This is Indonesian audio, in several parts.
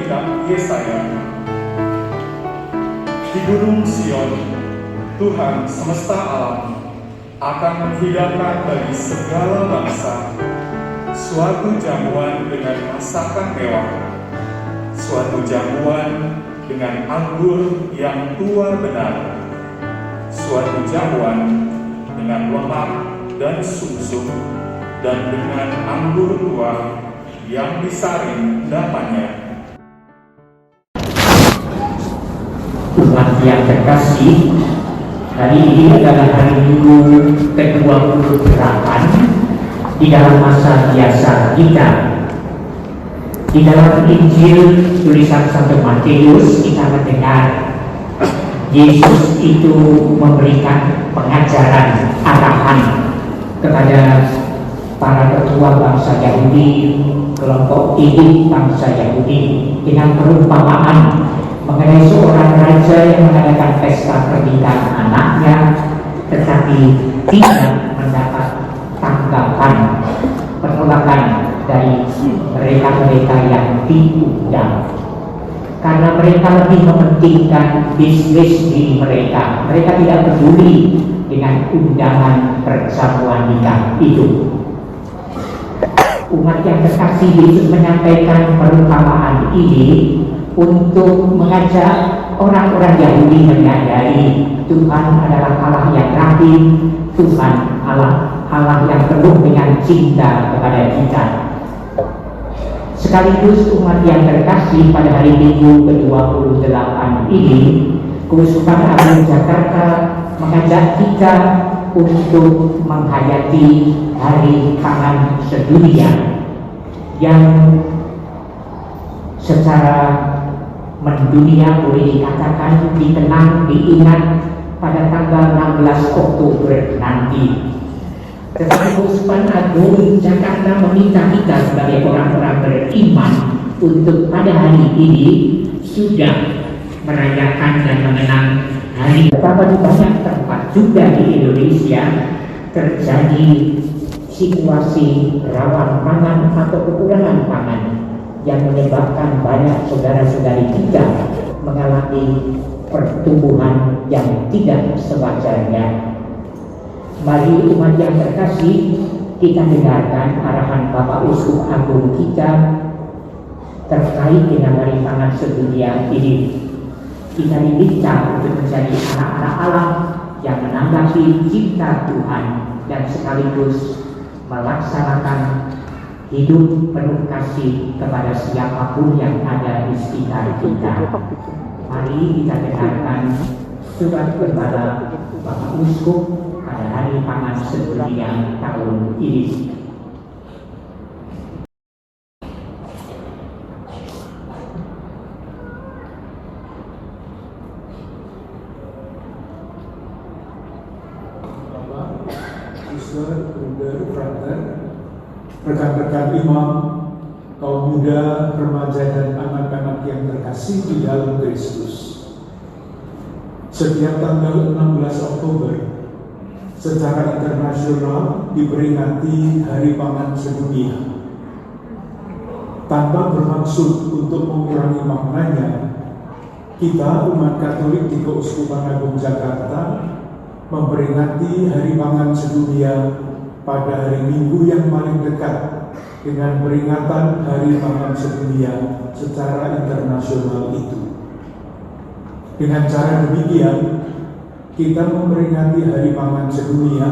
kitab Yesaya. Di Gunung Sion, Tuhan semesta alam akan menghidangkan bagi segala bangsa suatu jamuan dengan masakan mewah, suatu jamuan dengan anggur yang tua benar, suatu jamuan dengan lemak dan sumsum, dan dengan anggur tua yang disaring dapannya. Umat yang terkasih, hari ini adalah hari Minggu ke-28 di dalam masa biasa kita. Di dalam Injil tulisan Santo Matius kita mendengar Yesus itu memberikan pengajaran arahan kepada para ketua bangsa Yahudi, kelompok elit bangsa Yahudi, dengan perumpamaan mengenai seorang raja yang mengadakan pesta pernikahan anaknya, tetapi tidak mendapat tanggapan penolakan dari mereka-mereka yang diundang. Karena mereka lebih mementingkan bisnis diri mereka. Mereka tidak peduli dengan undangan perjamuan nikah itu. Umat yang terkasih, Yesus menyampaikan perumpamaan ini untuk mengajak orang-orang Yahudi menyadari Tuhan adalah Allah yang rahim, Tuhan Allah yang penuh dengan cinta kepada kita. Sekaligus umat yang terkasih, pada hari Minggu ke-28 ini, Keuskupan Agung Jakarta mengajak kita untuk menghayati Hari Pangan Sedunia yang secara mendunia boleh dikatakan dikenang, diingat pada tanggal 16 Oktober nanti. Tetapi Keuskupan Agung Jakarta meminta kita sebagai orang-orang beriman untuk pada hari ini sudah merayakan dan mengenang hari. Betapa di banyak tempat juga di Indonesia terjadi situasi rawan pangan atau kekurangan pangan yang menyebabkan banyak saudara-saudari kita mengalami pertumbuhan yang tidak sewajarnya. Mari umat yang terkasih, kita dengarkan arahan Bapak Uskup Agung kita terkait dengan Hari Pangan Sedunia ini. Kita diminta untuk menjadi anak-anak Allah yang menanggapi cinta Tuhan dan sekaligus melaksanakan hidup penuh kasih kepada siapapun yang ada di sekitar kita. Mari kita dengarkan surat Gembala Bapak Uskup pada Hari Pangan Sedunia tahun ini. Bapak, Sister, Bruder, Frater, rekan-rekan imam, kaum muda, remaja, dan anak-anak yang terkasih di dalam Kristus. Setiap tanggal 16 Oktober secara internasional diperingati Hari Pangan Sedunia. Tanpa bermaksud untuk mengurangi maknanya, kita umat Katolik di Keuskupan Agung Jakarta memperingati Hari Pangan Sedunia pada hari Minggu yang paling dekat dengan peringatan Hari Pangan Sedunia secara internasional itu. Dengan cara demikian, kita memperingati Hari Pangan Sedunia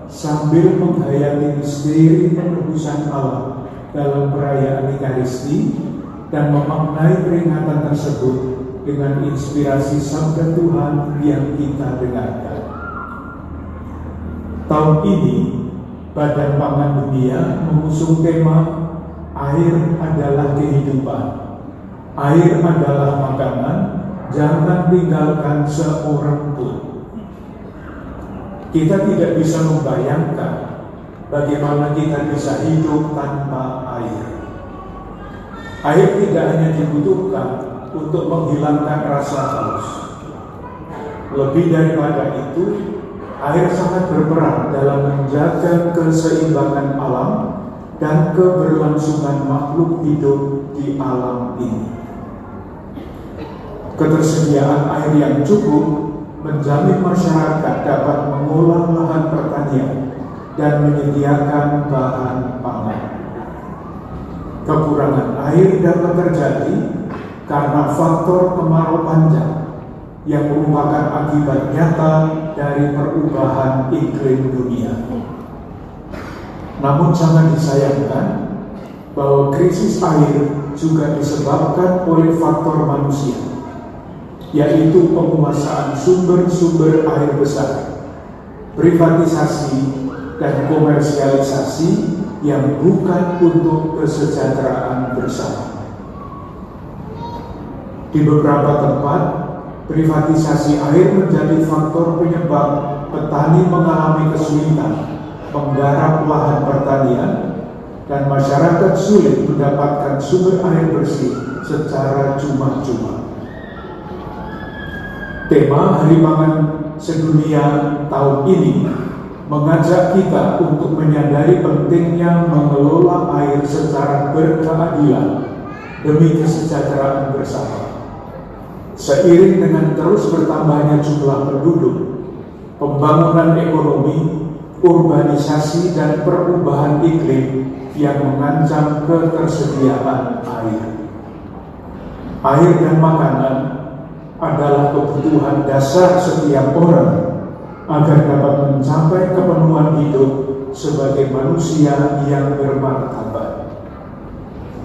sambil menghayati misteri penebusan Allah dalam perayaan Ekaristi dan memaknai peringatan tersebut dengan inspirasi sabda Tuhan yang kita dengarkan. Tahun ini, Badan Pangan Dunia mengusung tema Air adalah kehidupan. Air adalah makanan, jangan tinggalkan seorang pun. Kita tidak bisa membayangkan bagaimana kita bisa hidup tanpa air. Air tidak hanya dibutuhkan untuk menghilangkan rasa haus. Lebih daripada itu, air sangat berperan dalam menjaga keseimbangan alam dan keberlangsungan makhluk hidup di alam ini. Ketersediaan air yang cukup menjamin masyarakat dapat mengolah lahan pertanian dan menyediakan bahan pangan. Kekurangan air dapat terjadi karena faktor kemarau panjang yang merupakan akibat nyata dari perubahan iklim dunia. Namun sangat disayangkan bahwa krisis air juga disebabkan oleh faktor manusia, yaitu penguasaan sumber-sumber air besar, privatisasi, dan komersialisasi yang bukan untuk kesejahteraan bersama. Di beberapa tempat, privatisasi air menjadi faktor penyebab petani mengalami kesulitan menggarap lahan pertanian dan masyarakat sulit mendapatkan sumber air bersih secara cuma-cuma. Tema Hari Pangan Sedunia tahun ini mengajak kita untuk menyadari pentingnya mengelola air secara berkeadilan demi kesejahteraan bersama. Seiring dengan terus bertambahnya jumlah penduduk, pembangunan ekonomi, urbanisasi, dan perubahan iklim yang mengancam ketersediaan air. Air dan makanan adalah kebutuhan dasar setiap orang agar dapat mencapai kepenuhan hidup sebagai manusia yang bermartabat.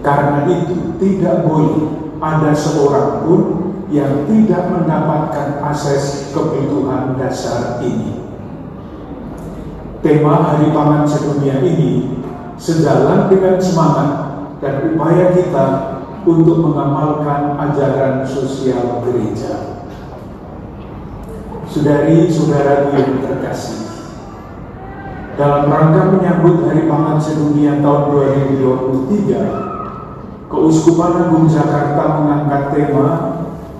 Karena itu tidak boleh ada seorang pun yang tidak mendapatkan akses kebutuhan dasar ini. Tema Hari Pangan Sedunia ini sejalan dengan semangat dan upaya kita untuk mengamalkan ajaran sosial gereja. Saudari-saudara yang terkasih, dalam rangka menyambut Hari Pangan Sedunia tahun 2023, Keuskupan Agung Jakarta mengangkat tema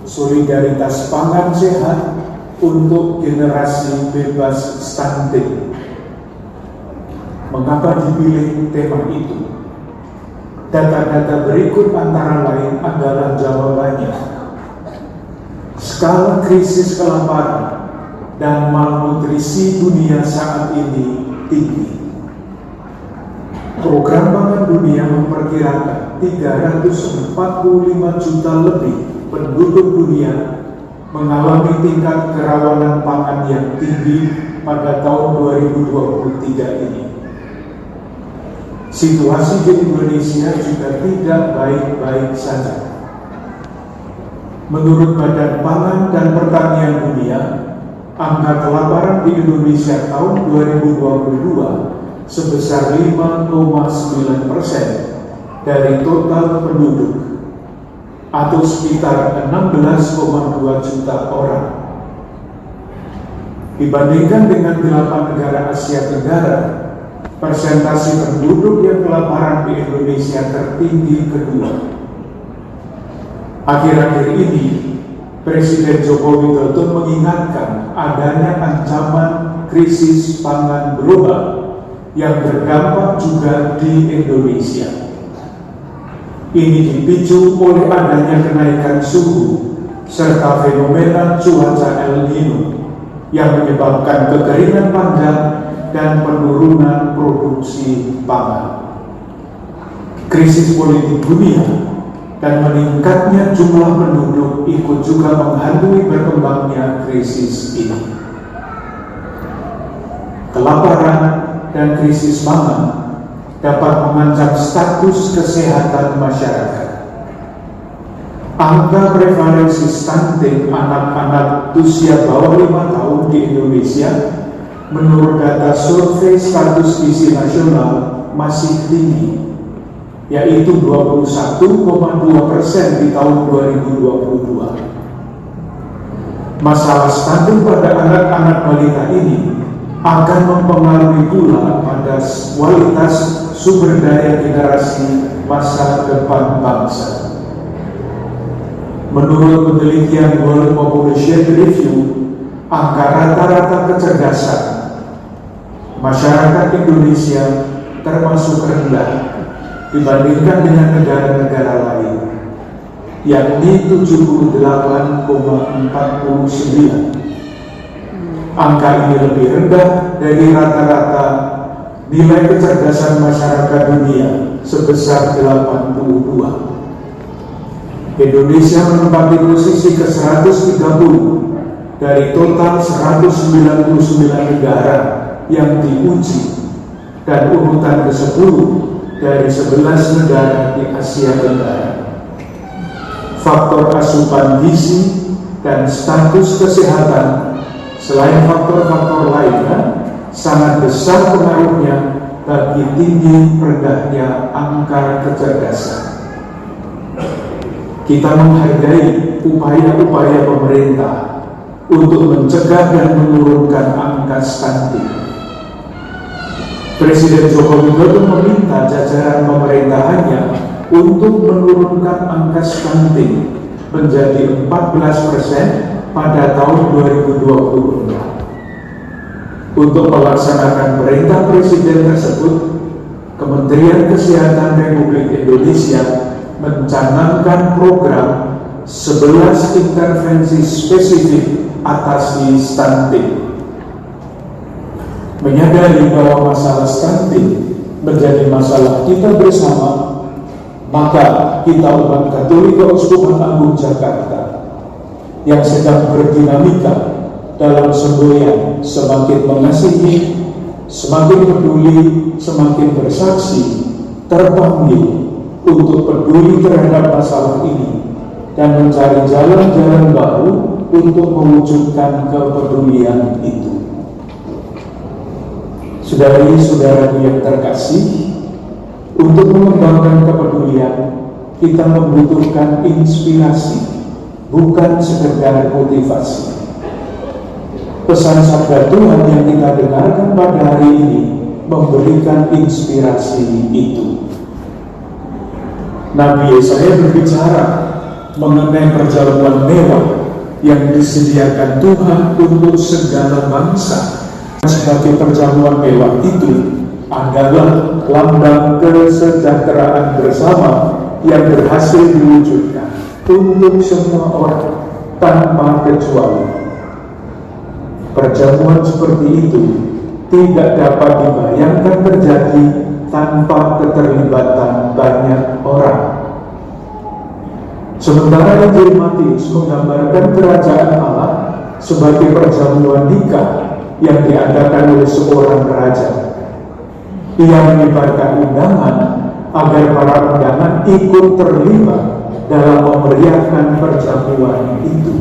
Solidaritas Pangan Sehat untuk Generasi Bebas Stunting. Mengapa dipilih tema itu? Data-data berikut antara lain adalah jawabannya. Skala krisis kelaparan dan malnutrisi dunia saat ini tinggi. Program Pangan Dunia memperkirakan 345 juta lebih penduduk dunia mengalami tingkat kerawanan pangan yang tinggi pada tahun 2023 ini. Situasi di Indonesia juga tidak baik-baik saja. Menurut Badan Pangan dan Pertanian Dunia, angka kelaparan di Indonesia tahun 2022 sebesar 5,9% dari total penduduk, atau sekitar 16,2 juta orang. Dibandingkan dengan 8 negara Asia Tenggara, persentase penduduk yang kelaparan di Indonesia tertinggi kedua. Akhir-akhir ini, Presiden Joko Widodo mengingatkan adanya ancaman krisis pangan global yang berdampak juga di Indonesia. Ini dipicu oleh adanya kenaikan suhu serta fenomena cuaca El Nino yang menyebabkan kekeringan panjang dan penurunan produksi pangan. Krisis politik dunia dan meningkatnya jumlah penduduk ikut juga menghantui berkembangnya krisis ini. Kelaparan dan krisis pangan dapat mengancam status kesehatan masyarakat. Angka prevalensi stunting anak-anak usia bawah 5 tahun di Indonesia menurut data survei status gizi nasional masih tinggi, yaitu 21,2% di tahun 2022. Masalah stunting pada anak-anak balita ini akan mempengaruhi pula pada kualitas sumber daya generasi masa depan bangsa. Menurut penelitian World Population Review, angka rata-rata kecerdasan masyarakat Indonesia termasuk rendah dibandingkan dengan negara-negara lain, yakni 78,49. Angka ini lebih rendah dari rata-rata nilai kecerdasan masyarakat dunia sebesar 82. Indonesia menempati posisi ke-130 dari total 199 negara yang diuji dan urutan ke-10 dari 11 negara di Asia Tenggara. Faktor asupan gizi dan status kesehatan selain faktor-faktor lainnya sangat besar pengaruhnya bagi tinggi rendahnya angka kecerdasan. Kita menghargai upaya-upaya pemerintah untuk mencegah dan menurunkan angka stunting. Presiden Joko Widodo meminta jajaran pemerintahannya untuk menurunkan angka stunting menjadi 14% pada tahun 2024. Untuk melaksanakan perintah Presiden tersebut, Kementerian Kesehatan Republik Indonesia mencanangkan program 11 intervensi spesifik atasi stunting. Menyadari bahwa masalah stunting menjadi masalah kita bersama, maka kita umat Katolik Keuskupan Agung Jakarta yang sedang berdinamika dalam semboyan semakin mengasihi, semakin peduli, semakin bersaksi, terpanggil untuk peduli terhadap masalah ini dan mencari jalan-jalan baru untuk mewujudkan kepedulian itu. Saudari-saudaraku yang terkasih, untuk mengembangkan kepedulian, kita membutuhkan inspirasi, bukan sekedar motivasi. Pesan sabda Tuhan yang kita dengarkan pada hari ini memberikan inspirasi itu. Nabi Yesaya berbicara mengenai perjamuan mewah yang disediakan Tuhan untuk segala bangsa. Sebagai perjamuan mewah itu adalah lambang kesejahteraan bersama yang berhasil diwujudkan untuk semua orang tanpa kecuali. Perjamuan seperti itu tidak dapat dibayangkan terjadi tanpa keterlibatan banyak orang. Sementara Injil Matius menggambarkan kerajaan Allah sebagai perjamuan nikah yang diadakan oleh seorang raja. Ia menyebarkan undangan agar para undangan ikut terlibat dalam memeriahkan perjamuan itu.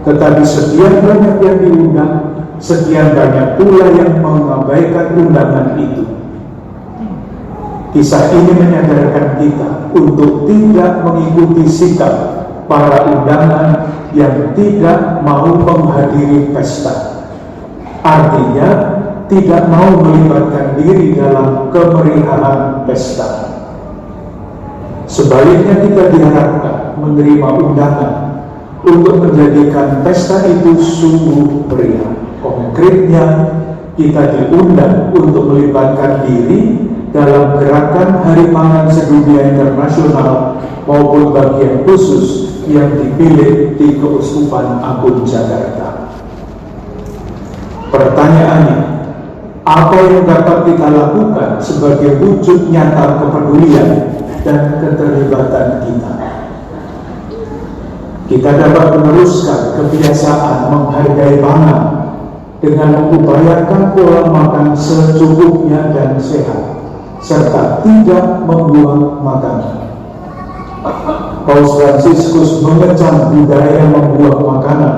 Tetapi sekian banyak yang diundang, sekian banyak pula yang mengabaikan undangan itu. Kisah ini menyadarkan kita untuk tidak mengikuti sikap para undangan yang tidak mau menghadiri pesta. Artinya, tidak mau melibatkan diri dalam kemeriahan pesta. Sebaliknya, kita diharapkan menerima undangan untuk menjadikan pesta itu sungguh meriah. Konkretnya, kita diundang untuk melibatkan diri dalam gerakan Hari Pangan Sedunia Internasional maupun bagian khusus yang dipilih di Keuskupan Agung Jakarta. Pertanyaannya, apa yang dapat kita lakukan sebagai wujud nyata kepedulian dan keterlibatan kita? Kita dapat meneruskan kebiasaan menghargai pangan dengan mengupayakan pola makan secukupnya dan sehat, serta tidak membuang makanan. Paus Fransiskus mengecam budaya membuang makanan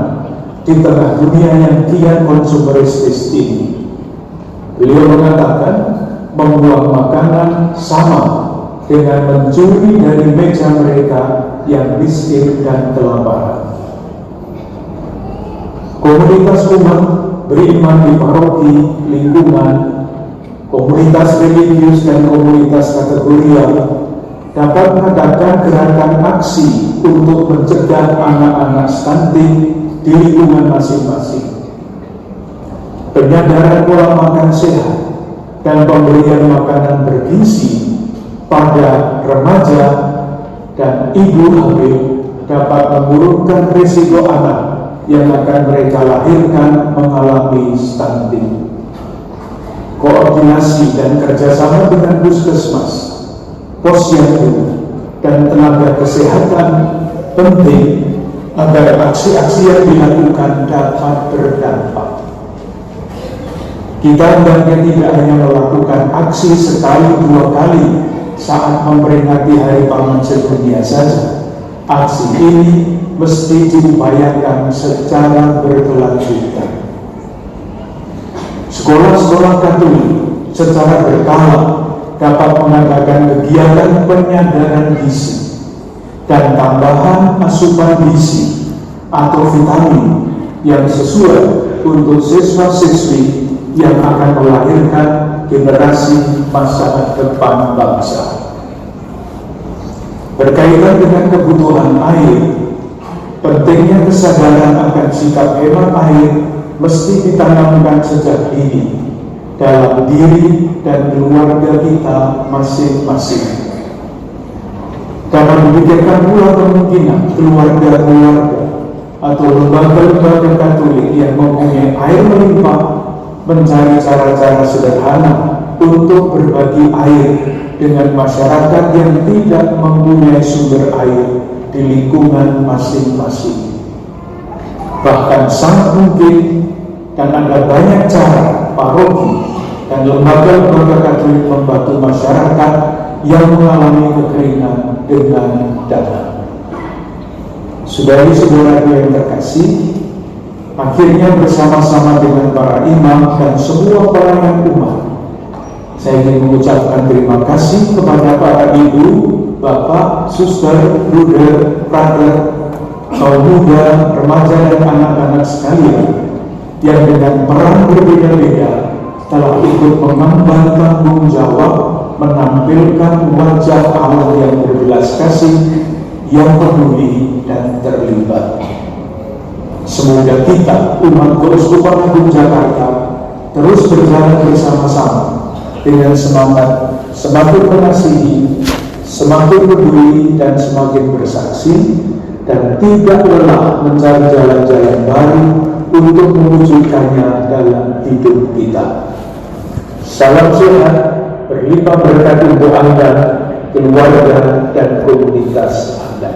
di tengah dunia yang kian konsumeristis ini. Beliau mengatakan membuang makanan sama dengan mencuri dari meja mereka yang miskin dan kelaparan. Komunitas umat beriman di paroki, lingkungan, komunitas religius dan komunitas kategorial dapat mengadakan gerakan aksi untuk mencegah anak-anak stunting di lingkungan masing-masing. Penyadaran pola makan sehat dan pemberian makanan bergizi pada remaja dan ibu hamil dapat menurunkan risiko anak yang akan mereka lahirkan mengalami stunting. Koordinasi dan kerjasama dengan puskesmas, posyandu, dan tenaga kesehatan penting agar aksi-aksi yang dilakukan dapat berdampak. Kita hendaknya tidak hanya melakukan aksi sekali dua kali saat memperingati Hari Pangan Sedunia saja. Aksi ini mesti diupayakan secara berkelanjutan. Sekolah-sekolah Katolik secara berkala dapat mengadakan kegiatan penyadaran gizi dan tambahan asupan gizi atau vitamin yang sesuai untuk siswa-siswi yang akan melahirkan generasi masa depan bangsa. Berkaitan dengan kebutuhan air, pentingnya kesadaran akan sikap hemat air mesti ditanamkan sejak dini dalam diri dan keluarga kita masing-masing. Karena memikirkan pula kemungkinan keluarga-keluarga atau lembaga-lembaga Katolik yang mempunyai air melimpah mencari cara-cara sederhana untuk berbagi air dengan masyarakat yang tidak mempunyai sumber air di lingkungan masing-masing. Bahkan sangat mungkin dan ada banyak cara paroki dan lembaga-lembaga Katolik membantu masyarakat yang mengalami kekeringan dengan dana. Saudari-saudaraku yang terkasih, akhirnya bersama-sama dengan para imam dan semua pelayan umat, saya ingin mengucapkan terima kasih kepada para ibu, bapak, suster, bruder, brother, kaum muda, remaja dan anak-anak sekalian yang dengan peran berbeda-beda telah ikut mengemban tanggung jawab menampilkan wajah Allah yang berbelas kasih, yang peduli dan terlibat. Semoga kita, umat Keuskupan Agung Jakarta, terus berjalan bersama-sama dengan semangat semakin mengasihi, semakin peduli dan semakin bersaksi, dan tidak lelah mencari jalan-jalan baru untuk mewujudkannya dalam hidup kita. Salam sehat, berlimpah berkat untuk Anda, keluarga dan komunitas Anda.